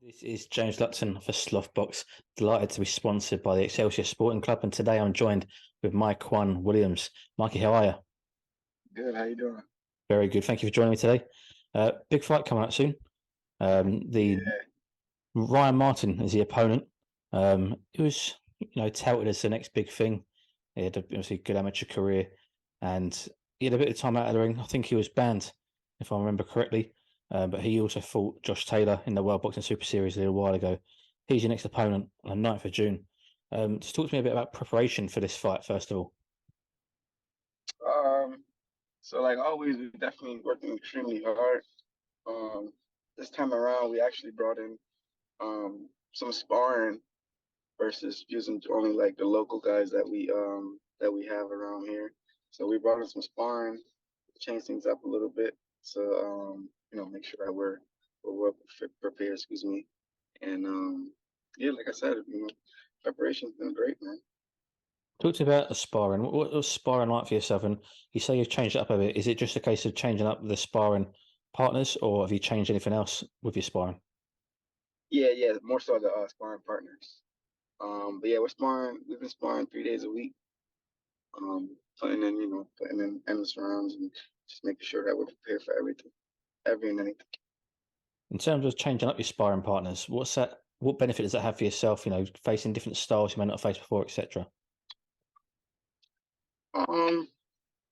This is James Lupton for Slothbox. Delighted to be sponsored by the Excelsior Sporting Club, and today I'm joined with Mykquan Williams. Mikey, how are you? Good. How you doing? Very good. Thank you for joining me today. Big fight coming up soon. The Yeah. Ryan Martin is the opponent. It was, touted as the next big thing. He had obviously a good amateur career, and he had a bit of time out of the ring. I think he was banned, if I remember correctly. But he also fought Josh Taylor in the World Boxing Super Series a little while ago. He's your next opponent on the 9th of June. Just talk to me a bit about preparation for this fight, first of all. So like always, we're definitely working extremely hard. This time around, we actually brought in some sparring versus using only like the local guys that we have around here. So we brought in some sparring, change things up a little bit to make sure that we're well prepared. Excuse me. And yeah, like I said, preparation's been great, man. Talk to me about the sparring. What was sparring like for yourself? And you say you've changed it up a bit. Is it just a case of changing up the sparring partners, or have you changed anything else with your sparring? Yeah, more so the sparring partners. But yeah, we're sparring. We've been sparring 3 days a week. Putting in endless rounds and just making sure that we're prepared for everything, every and anything. In terms of changing up your sparring partners, what's that? What benefit does that have for yourself? Facing different styles you may not have faced before, etc. Um,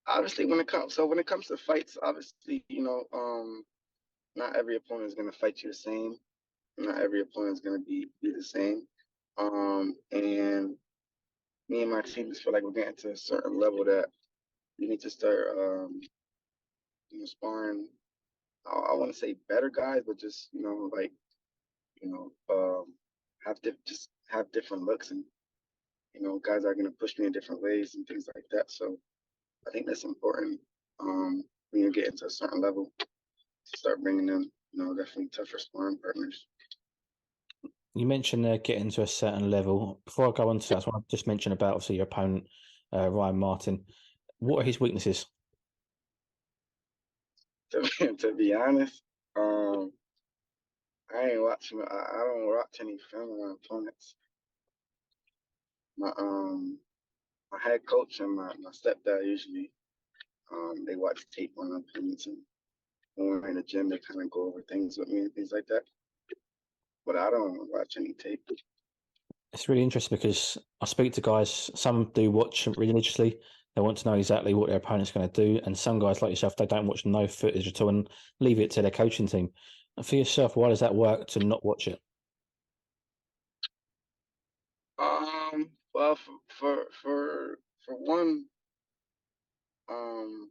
Obviously, when it comes to fights, obviously, not every opponent is gonna fight you the same. Not every opponent is gonna be the same. And me and my team just feel like we're getting to a certain level that we need to start, sparring. I want to say better guys, but just like you know, um, just have different looks, and guys are gonna push me in different ways and things like that. So I think that's important when you get into a certain level to start bringing in, definitely tougher sparring partners. You mentioned getting to a certain level. Before I go on to that, I want to just mention about obviously your opponent, Ryan Martin. What are his weaknesses? To be honest, I ain't watching. I don't watch any film on my opponents. My head coach and my stepdad usually they watch tape on my opponents, and when we're in the gym, they kind of go over things with me and things like that. But I don't watch any tape. It's really interesting because I speak to guys, some do watch religiously. They want to know exactly what their opponent's going to do. And some guys like yourself, they don't watch no footage at all and leave it to their coaching team. And for yourself, why does that work to not watch it? Well, for one, um,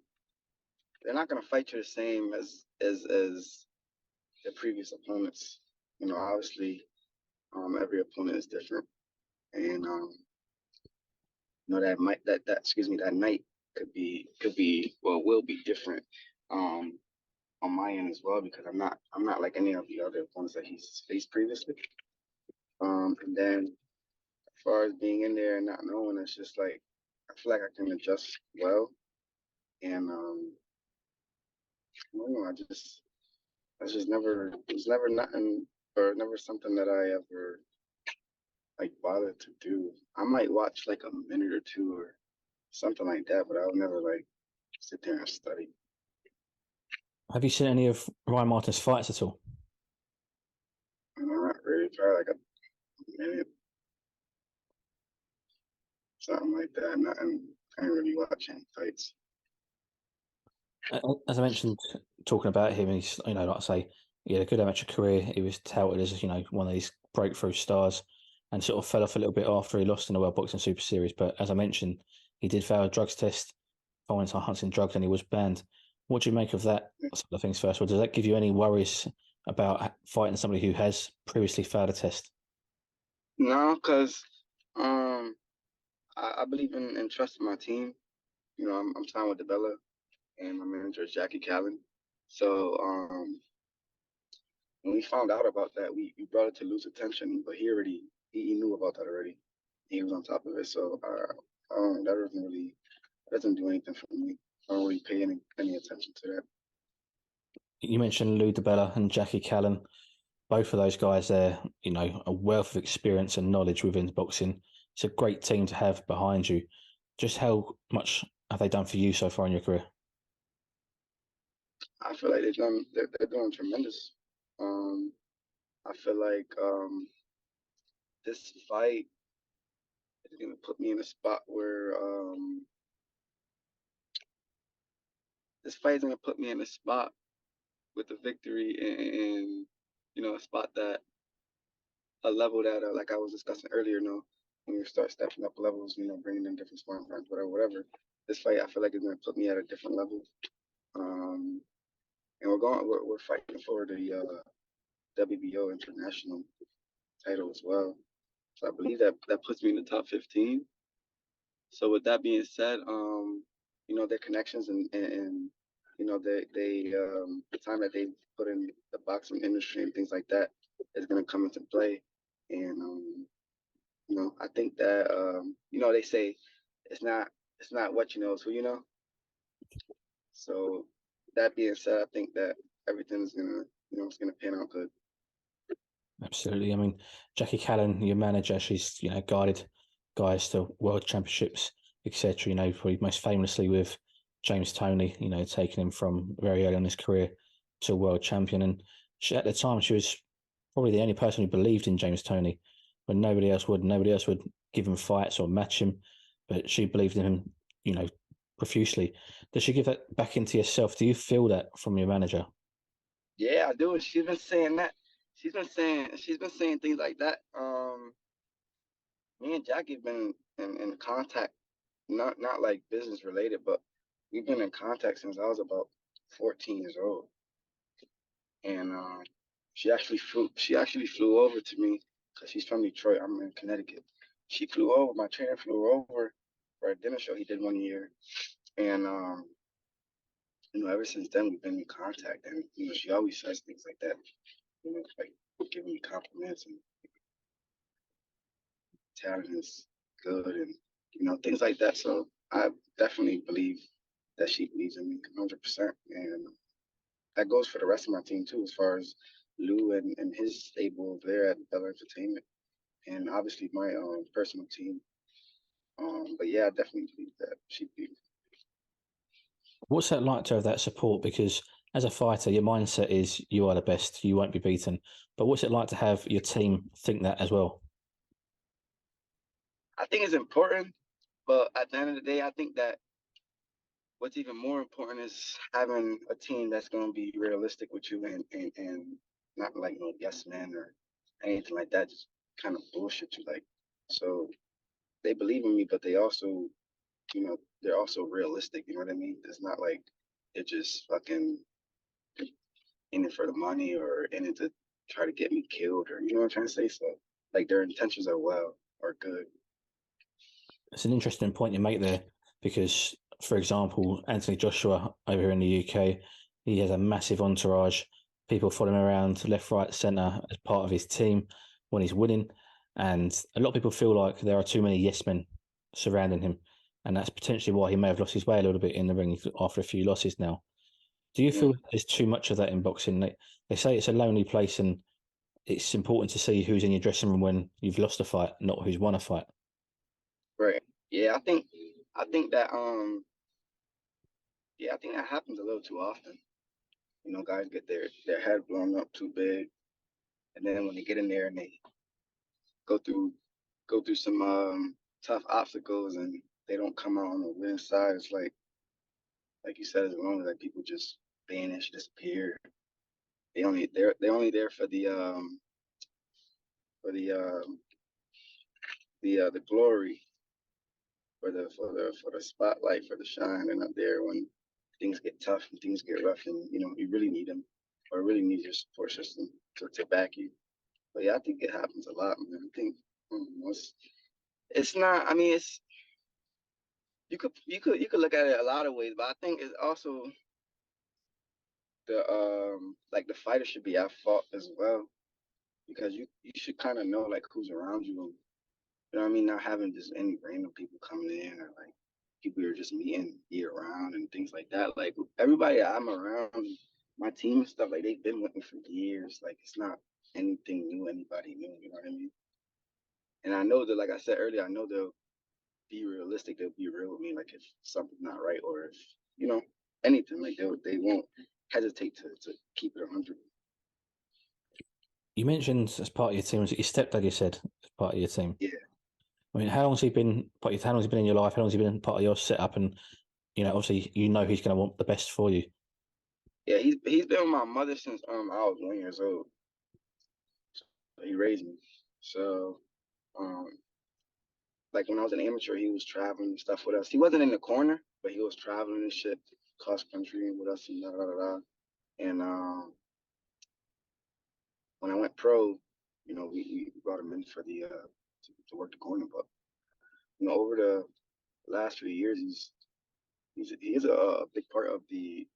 they're not gonna fight you the same as their previous opponents. Obviously, every opponent is different, and that night could be will be different on my end as well because I'm not like any of the other opponents that he's faced previously. And then as far as being in there and not knowing, it's just like I feel like I can adjust well, and I don't know, I just never it was never nothing or never something that I ever like bothered to do. I might watch like a minute or two or something like that, but I would never like sit there and study. Have you seen any of Ryan Martin's fights at all? Not really, probably like a minute, something like that. Nothing. I didn't really watch any fights. As I mentioned, talking about him, he's, like I say, he had a good amateur career. He was touted as, one of these breakthrough stars and sort of fell off a little bit after he lost in the World Boxing Super Series. But as I mentioned, he did fail a drugs test, following some hunting drugs, and he was banned. What do you make of that sort of things first? Or does that give you any worries about fighting somebody who has previously failed a test? No, because um, I believe in trusting my team. I'm signed with DeBella, and my manager is Jackie Kallen. So when we found out about that, we brought it to Lou's attention, but he knew about that already. He was on top of it, so that doesn't do anything for me. I don't really pay any attention to that. You mentioned Lou DeBella and Jackie Kallen. both of those guys, they're, you know, a wealth of experience and knowledge within boxing. It's a great team to have behind you. Just how much have they done for you so far in your career? I feel like they're doing tremendous. Um, I feel like this fight is gonna put me in a spot where this fight is gonna put me in a spot with the victory and you know a spot that a level that like I was discussing earlier. You know, when you start stepping up levels, you know, bringing in different sparring partners, whatever. This fight I feel like is gonna put me at a different level. Um, and we're fighting for the WBO international title as well. So I believe that puts me in the top 15. So with that being said, you know, their connections and you know the time that they put in the boxing industry and things like that is gonna come into play. And you know, I think that you know, they say it's not what you know, it's who you know. So that being said, I think that everything's gonna you know it's gonna pan out good. Absolutely. I mean, Jackie Kallen, your manager, she's, you know, guided guys to world championships, etc. You know, probably most famously with James Toney, you know, taking him from very early in his career to a world champion. And she, at the time, she was probably the only person who believed in James Toney when nobody else would. Nobody else would give him fights or match him, but she believed in him, you know, profusely. Does she give that back into yourself? Do you feel that from your manager? Yeah, I do. She's been saying that. She's been saying things like that. Me and Jackie been in contact, not like business related, but we've been in contact since I was about 14 years old. And she actually flew over to me because she's from Detroit. I'm in Connecticut. She flew over. My trainer flew over for a dinner show he did one year, and you know, ever since then we've been in contact. And you know, she always says things like that. You know, like giving me compliments and talent is good and you know things like that. So I definitely believe that she believes in me 100%, and that goes for the rest of my team too, as far as Lou and his stable there at Bell Entertainment, and obviously my personal team. But yeah, I definitely believe that she believes. What's that like to have that support? Because as a fighter, your mindset is you are the best, you won't be beaten. But what's it like to have your team think that as well? I think it's important, but at the end of the day, I think that what's even more important is having a team that's going to be realistic with you and not like no yes man or anything like that. Just kind of bullshit you like. So they believe in me, but they also, you know, they're also realistic. You know what I mean? It's not like they're just fucking in it for the money or in it to try to get me killed or you know what I'm trying to say. So like their intentions are good. It's an interesting point you make there because, for example, Anthony Joshua over here in the UK, he has a massive entourage. People follow him around left, right, centre as part of his team when he's winning. And a lot of people feel like there are too many yes men surrounding him. And that's potentially why he may have lost his way a little bit in the ring after a few losses now. Do you Yeah, feel there's too much of that in boxing? They say it's a lonely place and it's important to see who's in your dressing room when you've lost a fight, not who's won a fight. right. Yeah, I think that yeah, I think that happens a little too often. You know, guys get their head blown up too big, and then when they get in there and they go through go through some tough obstacles and they don't come out on the winning side, it's like you said, as long as like people just vanish, disappear. They're only there for the glory, for the spotlight, for the shine. They're not there when things get tough and things get rough, and you know you really need them, or really need your support system to back you. But yeah, I think it happens a lot, man. I think it's not. I mean, it's you could look at it a lot of ways, but I think it's also the like the fighter should be at fault as well because you should kind of know like who's around you. You know what I mean? Not having just any random people coming in or like people you're just meeting year round and things like that. Like everybody I'm around, my team and stuff, like they've been with me for years. Like it's not anything new, anybody new. You know what I mean? And I know that, like I said earlier, I know they'll be realistic. They'll be real with me. Like if something's not right, or if anything, like they won't hesitate to keep it 100. You mentioned as part of your team, was it your stepdad? You said as part of your team. Yeah. I mean, how long has he been? How long has he been in your life? How long has he been part of your setup? And obviously, he's going to want the best for you. Yeah, he's been with my mother since I was 1 years old. So he raised me. So like when I was an amateur, he was traveling and stuff with us. He wasn't in the corner, but he was traveling and shit, cross country and with us and da da da da. And when I went pro, we brought him in for the to work the corner. But over the last few years, he's a big part of the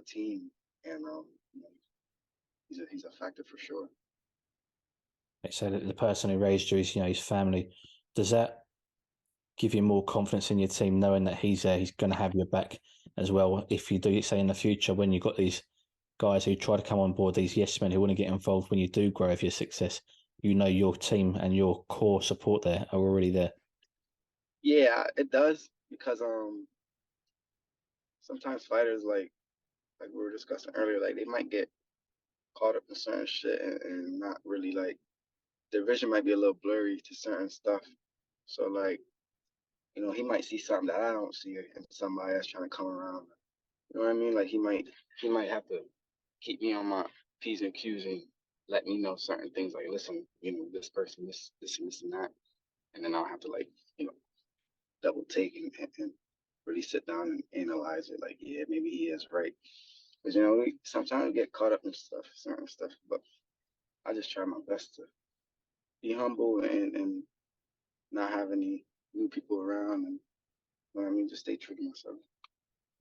team, and he's a factor for sure. So the person who raised you is his family. Does that give you more confidence in your team, knowing that he's there, he's going to have your back as well? If you do, say in the future, when you've got these guys who try to come on board, these yes men who want to get involved when you do grow with your success, your team and your core support there are already there. Yeah, it does, because sometimes fighters, like we were discussing earlier, like they might get caught up in certain shit and not really, like, their vision might be a little blurry to certain stuff. So like, he might see something that I don't see in somebody else trying to come around. You know what I mean? Like he might have to keep me on my P's and Q's and let me know certain things, like, listen, this person, this and this and that. And then I'll have to, like, double take and really sit down and analyze it. Like, yeah, maybe he is right. Because, we sometimes get caught up in certain stuff, but I just try my best to be humble and not have any new people around, and just stay true to myself.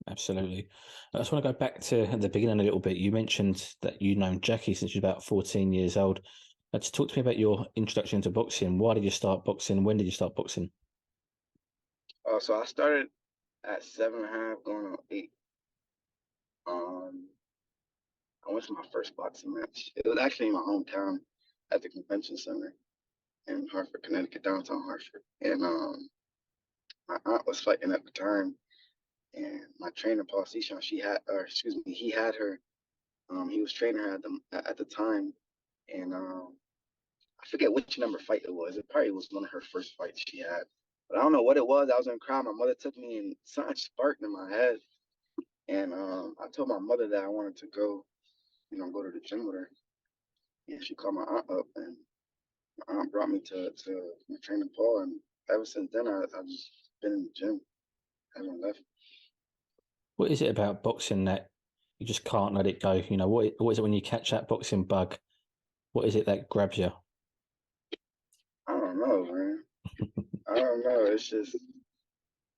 Absolutely. I just want to go back to the beginning a little bit. You mentioned that you've known Jackie since you're about 14 years old. Just talk to me about your introduction to boxing. Why did you start boxing? When did you start boxing? So I started at 7.5, going on 8. I went to my first boxing match. It was actually in my hometown at the convention center in Hartford, Connecticut, downtown Hartford. And my aunt was fighting at the time, and my trainer, Paul Cichon, he had her. He was training her at the time, and I forget which number fight it was. It probably was one of her first fights she had, but I don't know what it was. I was in the crowd. My mother took me, and something sparked in my head, and I told my mother that I wanted to go, go to the gym with her. And she called my aunt up, and my aunt brought me to my trainer Paul, and ever since then I've just been in the gym. I haven't left. What is it about boxing that you just can't let it go? What is it when you catch that boxing bug? What is it that grabs you? I don't know, man. I don't know. It's just,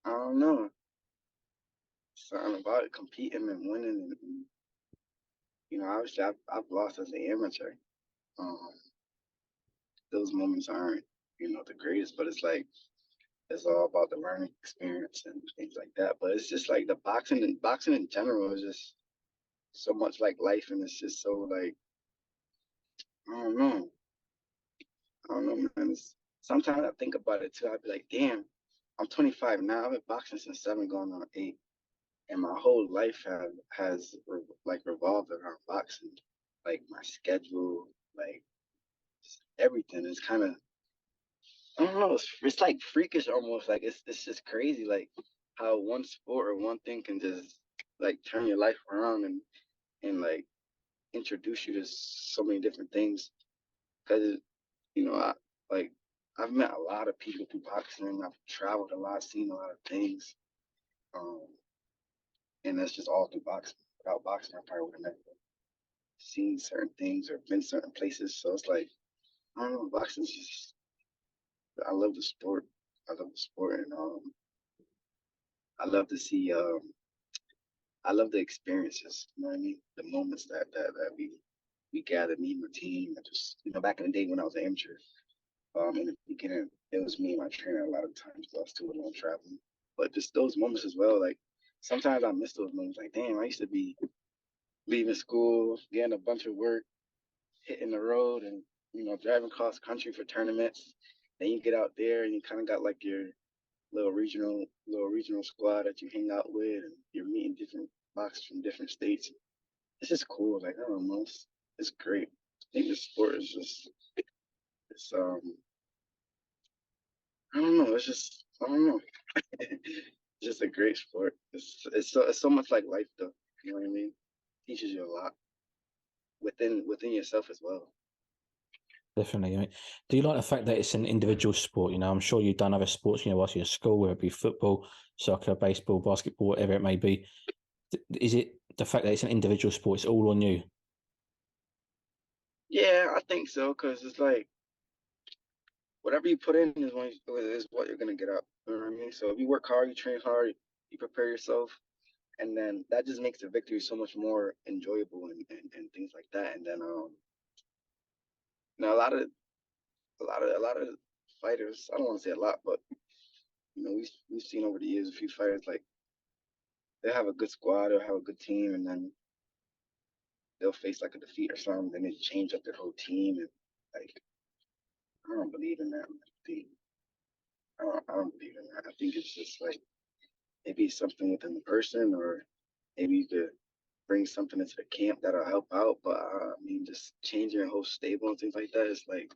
I don't know. Something about it, competing and winning, and obviously I've lost as an amateur. Um, those moments aren't, the greatest, but it's like it's all about the learning experience and things like that. But it's just like boxing in general is just so much like life, and it's just so like, I don't know. I don't know, man. Sometimes I think about it too. I'd be like, damn, I'm 25 now. I've been boxing since 7, going on 8, and my whole life has revolved around boxing. Like my schedule, like everything is kind of, I don't know. It's like freakish almost. Like it's just crazy. Like how one sport or one thing can just like turn your life around and like introduce you to so many different things. Because I like I've met a lot of people through boxing. I've traveled a lot, seen a lot of things, um, and that's just all through boxing. Without boxing, I probably would have never seen certain things or been certain places. So it's like, I don't know. Boxing's just, I love the sport. I love the sport, and I love to see. I love the experiences. You know what I mean? The moments that we gathered, me and my team, and just back in the day when I was an amateur. In the beginning, it was me and my trainer a lot of times. I was too alone traveling, but just those moments as well. Like sometimes I miss those moments. Like, damn, I used to be leaving school, getting a bunch of work, hitting the road and driving cross country for tournaments. Then you get out there and you kind of got like your little regional squad that you hang out with, and you're meeting different boxers from different states. It's just cool. Like I don't know, it's great. I think the sport is just it's I don't know. It's just I don't know. It's just a great sport. It's so much like life though. You know what I mean? Teaches you a lot within yourself as well. Definitely. I mean, do you like the fact that it's an individual sport? I'm sure you've done other sports, whilst you're at school, whether it be football, soccer, baseball, basketball, whatever it may be. Is it the fact that it's an individual sport? It's all on you. Yeah, I think so. Cause it's like whatever you put in is what you're gonna get out. You know what I mean? So if you work hard, you train hard, you prepare yourself, and then that just makes the victory so much more enjoyable and things like that. And then now a lot of fighters, I don't want to say a lot, but we've seen over the years a few fighters like they have a good squad, they'll have a good team, and then they'll face like a defeat or something, and they change up their whole team. And like I don't believe in that. I don't believe in that. I think it's just like maybe something within the person, or maybe you could bring something into the camp that'll help out. But I mean, just changing your whole stable and things like that is like,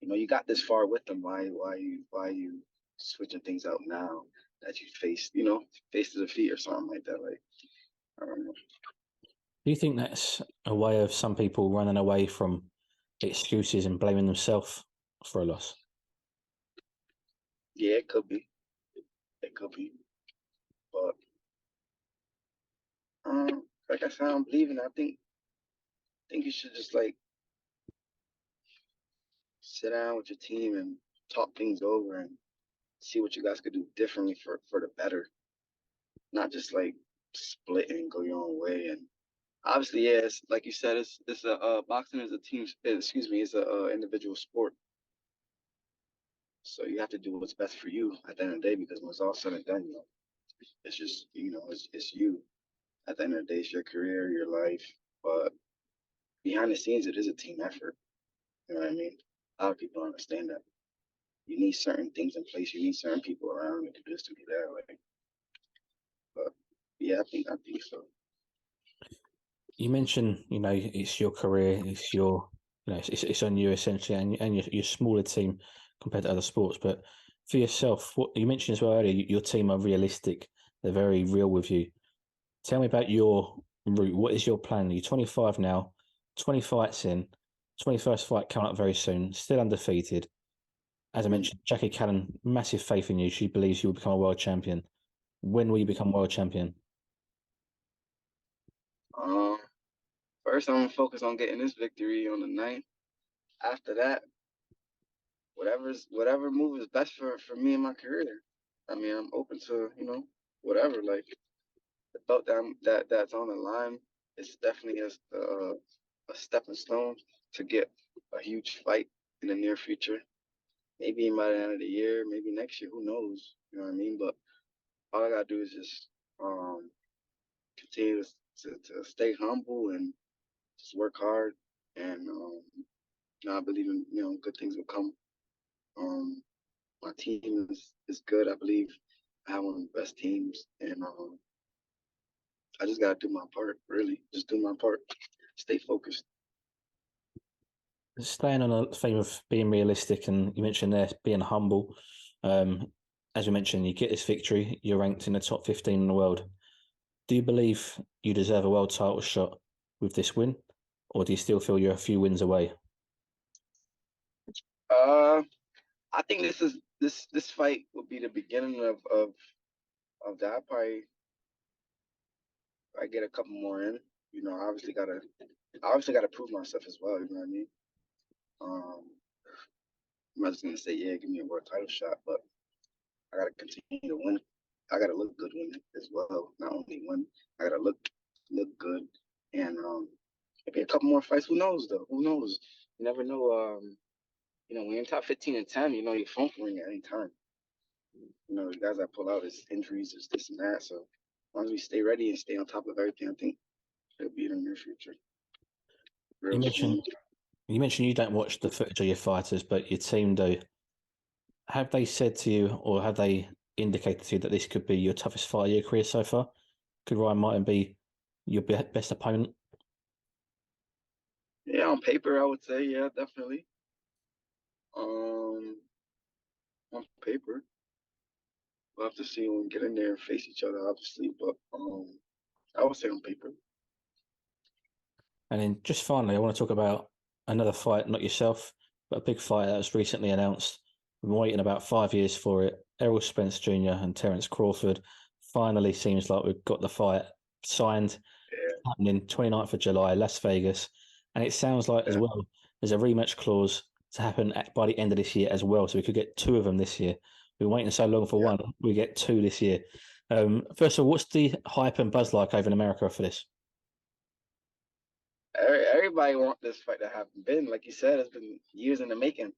you got this far with them. Why you switching things out now that you face the defeat or something like that? Like, I don't know. Do you think that's a way of some people running away from excuses and blaming themselves for a loss? Yeah, it could be. It could be. But like I said, I don't believe in it. I think you should just like sit down with your team and talk things over and see what you guys could do differently for the better. Not just like split and go your own way. And obviously, yeah, it's, like you said, it's a boxing is a team. Excuse me, it's a individual sport. So you have to do what's best for you at the end of the day, because when it's all said and done, it's just it's you. At the end of the day, it's your career, your life. But behind the scenes, it is a team effort. You know what I mean? A lot of people don't understand that. You need certain things in place. You need certain people around to do this, to do that. Like, but yeah, I think so. You mentioned, it's your career, it's your, it's on you essentially, and your smaller team compared to other sports. But for yourself, what you mentioned as well earlier, your team are realistic. They're very real with you. Tell me about your route. What is your plan? You're 25 now, 20 fights in, 21st fight coming up very soon, still undefeated. As I mentioned, Jackie Kallen, massive faith in you. She believes you will become a world champion. When will you become world champion? Um, First, I'm gonna focus on getting this victory on the ninth. After that, whatever move is best for me in my career. I mean, I'm open to whatever. Like the belt that's on the line is definitely a stepping stone to get a huge fight in the near future. Maybe by the end of the year, maybe next year. Who knows? You know what I mean? But all I gotta do is just um continue to stay humble and just work hard. And I believe in good things will come. Um, my team is good. I believe I have one of the best teams, and I just gotta do my part. Really, just do my part. Stay focused. Staying on a theme of being realistic, and you mentioned there being humble. As you mentioned, you get this victory, you're ranked in the top 15 in the world. Do you believe you deserve a world title shot with this win, or do you still feel you're a few wins away? Uh, I think this fight will be the beginning of that. I get a couple more in. I obviously gotta prove myself as well. You know what I mean? Um, I'm not just gonna say, yeah, give me a world title shot, but I gotta continue to win. I gotta look good winning as well. Not only win, I gotta look good. And maybe a couple more fights. Who knows though? Who knows? You never know. When you're in top 15 and 10, your phone can ring at any time. The guys that pull out is injuries, is this and that. So as long as we stay ready and stay on top of everything, I think it'll be in the near future. You real mentioned smooth. you mentioned you don't watch the footage of your fighters, but your team do. Have they said to you, or have they indicated to you that this could be your toughest fight of your career so far? Could Ryan Martin be your best opponent? Yeah, on paper, I would say, yeah, definitely. Um, on paper, we'll have to see when we get in there and face each other, obviously. But I would say on paper. And then just finally, I want to talk about another fight, not yourself, but a big fight that was recently announced. We've been waiting about 5 years for it. Errol Spence Jr. and Terence Crawford. Finally seems like we've got the fight signed, Yeah, happening 29th of July, Las Vegas. And it sounds like as yeah. well, there's a rematch clause to happen by the end of this year as well. So we could get two of them this year. We've been waiting so long for Yeah. one, we get two this year. First of all, what's the hype and buzz like over in America for this? Everybody want this fight to happen. Been like you said, it's been years in the making.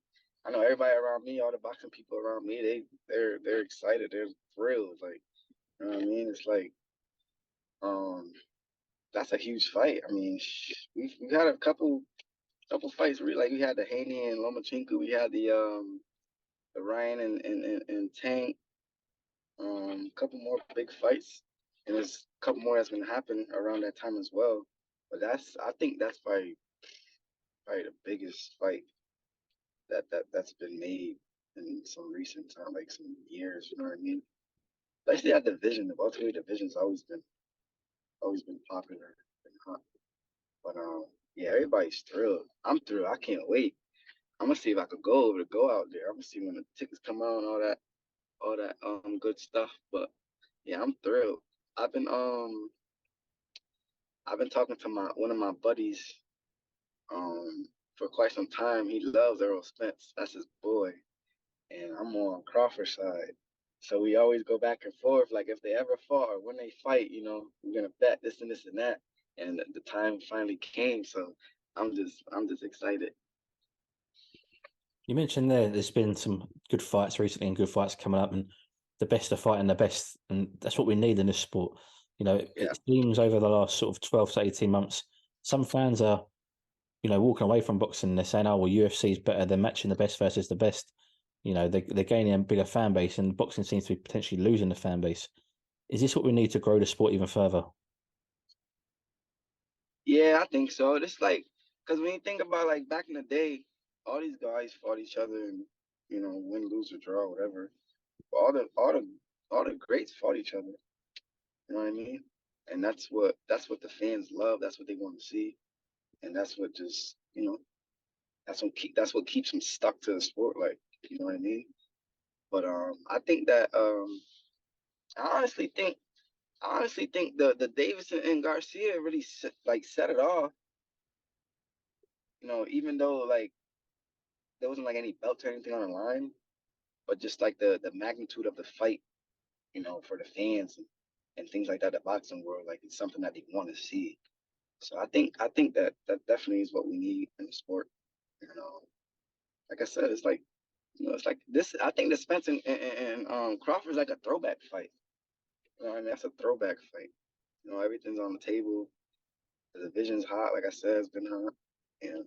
I know everybody around me, all the boxing people around me, they're excited. They're thrilled. Like, you know what I mean? It's like um that's a huge fight. I mean, we've had a couple fights. Like we had the Haney and Lomachenko. We had the Ryan and Tank. A couple more big fights, and there's a couple more that's gonna happen around that time as well. But I think that's probably the biggest fight that's been made in some recent time, like some years. You know what I mean? Especially that division, the welterweight division's always been popular and hot. But yeah, everybody's thrilled. I'm thrilled. I can't wait. I'm gonna see if I could go out there. I'm gonna see when the tickets come out and all that good stuff. But yeah, I'm thrilled. I've been um I've been talking to my one of my buddies um for quite some time. He loves Errol Spence. That's his boy. And I'm on Crawford's side. So we always go back and forth. Like if they ever fought or when they fight, we're gonna bet this and this and that. And the time finally came. So I'm just excited. You mentioned there's been some good fights recently and good fights coming up, and the best are fighting the best, and that's what we need in this sport. Yeah. It seems over the last sort of 12 to 18 months, some fans are, walking away from boxing. They're saying, oh, well, UFC is better. They're matching the best versus the best. They're gaining a bigger fan base, and boxing seems to be potentially losing the fan base. Is this what we need to grow the sport even further? Yeah, I think so. It's like, because when you think about like back in the day, all these guys fought each other and, win, lose, or draw, whatever. But all the greats fought each other. You know what I mean? And that's what the fans love. That's what they want to see. And that's what just, that's what keeps them stuck to the sport. Like, you know what I mean? But I think that I honestly think the Davidson and Garcia really set it off. Even though like there wasn't like any belts or anything on the line, but just like the magnitude of the fight, for the fans and things like that, the boxing world, like it's something that they want to see. So I think that definitely is what we need in the sport. You know, like I said, it's like this. I think the Spence and Crawford's like a throwback fight. I mean, that's a throwback fight. Everything's on the table. The division's hot. Like I said, it's been hot, and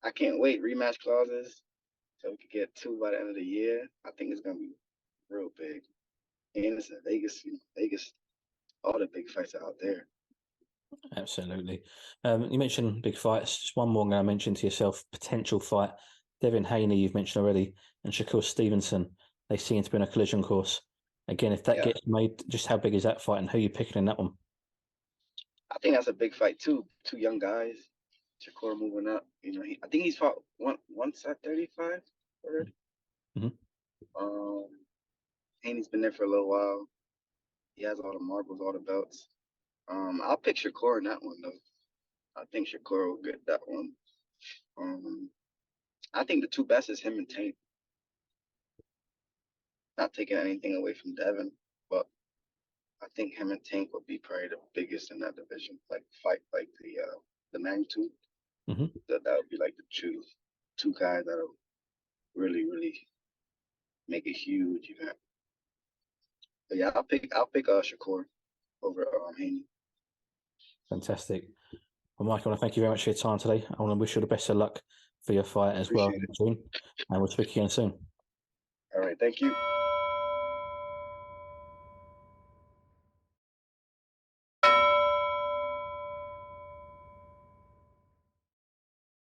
I can't wait. Rematch clauses, so we could get two by the end of the year. I think it's gonna be real big. And it's in Vegas. Vegas, all the big fights are out there. Absolutely. You mentioned big fights. Just one more I'm going to mention to yourself. Potential fight. Devin Haney, you've mentioned already, and Shakur Stevenson. They seem to be on a collision course. Again, if that Yeah, gets made, just how big is that fight and who are you picking in that one? I think that's a big fight too. Two young guys. Shakur moving up. I think he's fought once at 35 already. Mm-hmm. Um, Haney's been there for a little while. He has all the marbles, all the belts. I'll pick Shakur in that one though. I think Shakur will get that one. Um, I think the two best is him and Tank. Not taking anything away from Devin, but I think him and Tank would be probably the biggest in that division. Like fight, like the magnitude. Mm-hmm. That would be like the two guys that'll really, really make a huge event. But yeah, I'll pick Shakur over Haney. Fantastic. Well, Mike, I want to thank you very much for your time today. I want to wish you the best of luck for your fight as well Appreciate in June, and we'll speak again soon. All right, thank you.